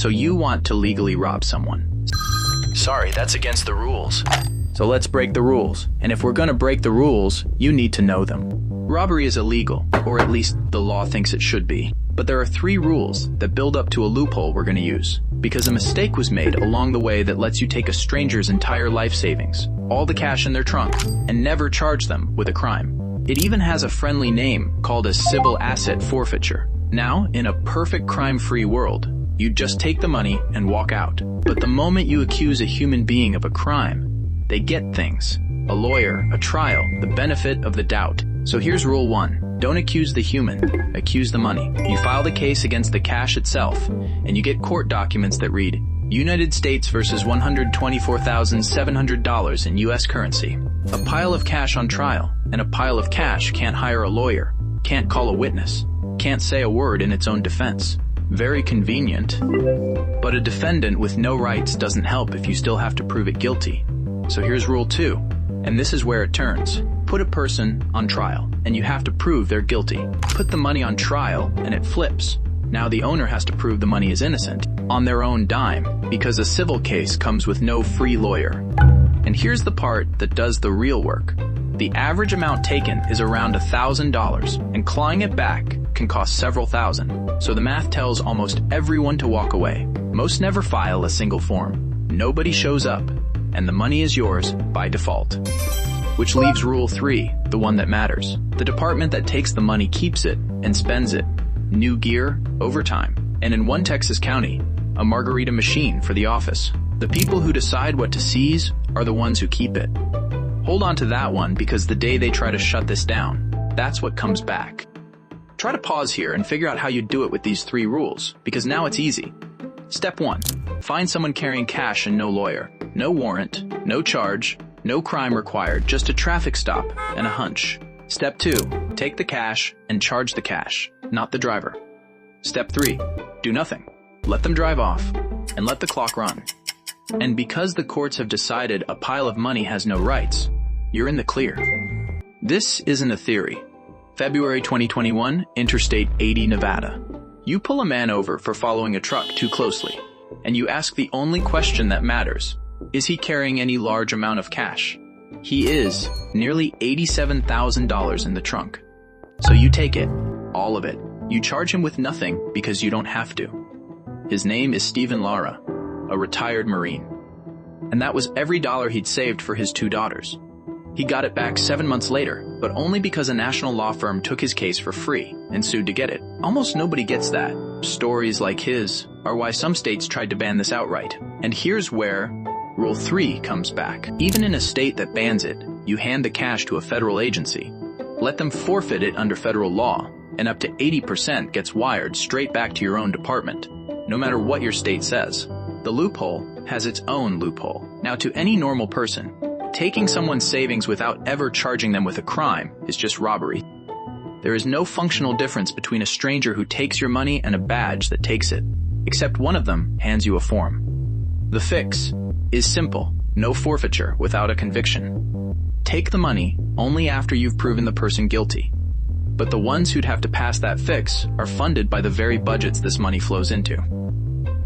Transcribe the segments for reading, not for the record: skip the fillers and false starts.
So you want to legally rob someone. Sorry, that's against the rules. So let's break the rules. And if we're gonna break the rules, you need to know them. Robbery is illegal, or at least the law thinks it should be. But there are 3 rules that build up to a loophole we're gonna use. Because a mistake was made along the way that lets you take a stranger's entire life savings, all the cash in their trunk, and never charge them with a crime. It even has a friendly name called a Civil Asset Forfeiture. Now, in a perfect crime-free world, you just take the money and walk out. But the moment you accuse a human being of a crime, they get things. A lawyer, a trial, the benefit of the doubt. So here's rule 1. Don't accuse the human, accuse the money. You file the case against the cash itself, and you get court documents that read, United States versus $124,700 in US currency. A pile of cash on trial, and a pile of cash can't hire a lawyer, can't call a witness, can't say a word in its own defense. Very convenient. But a defendant with no rights doesn't help if you still have to prove it guilty. So here's rule 2, and this is where it turns. Put a person on trial, and you have to prove they're guilty. Put the money on trial, and it flips. Now the owner has to prove the money is innocent, on their own dime, because a civil case comes with no free lawyer. And here's the part that does the real work. The average amount taken is around $1,000, and clawing it back can cost several thousand. So the math tells almost everyone to walk away. Most never file a single form. Nobody shows up, and the money is yours by default. Which leaves rule 3, the one that matters. The department that takes the money keeps it and spends it. New gear, overtime, and in one Texas county, a margarita machine for the office. The people who decide what to seize are the ones who keep it. Hold on to that one, because the day they try to shut this down, that's what comes back. Try to pause here and figure out how you do it with these 3 rules, because now it's easy. Step 1. Find someone carrying cash and no lawyer. No warrant, no charge, no crime required, just a traffic stop and a hunch. Step 2. Take the cash and charge the cash, not the driver. Step 3. Do nothing. Let them drive off and let the clock run. And because the courts have decided a pile of money has no rights, you're in the clear. This isn't a theory. February 2021, Interstate 80, Nevada. You pull a man over for following a truck too closely, and you ask the only question that matters. Is he carrying any large amount of cash? He is, nearly $87,000 in the trunk. So you take it, all of it. You charge him with nothing because you don't have to. His name is Stephen Lara, a retired Marine. And that was every dollar he'd saved for his 2 daughters. He got it back 7 months later, but only because a national law firm took his case for free and sued to get it. Almost nobody gets that. Stories like his are why some states tried to ban this outright. And here's where Rule 3 comes back. Even in a state that bans it, you hand the cash to a federal agency. Let them forfeit it under federal law, and up to 80% gets wired straight back to your own department, no matter what your state says. The loophole has its own loophole. Now, to any normal person, taking someone's savings without ever charging them with a crime is just robbery. There is no functional difference between a stranger who takes your money and a badge that takes it, except one of them hands you a form. The fix is simple: no forfeiture without a conviction. Take the money only after you've proven the person guilty. But the ones who'd have to pass that fix are funded by the very budgets this money flows into.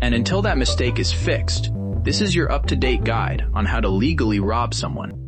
And until that mistake is fixed, this is your up-to-date guide on how to legally rob someone.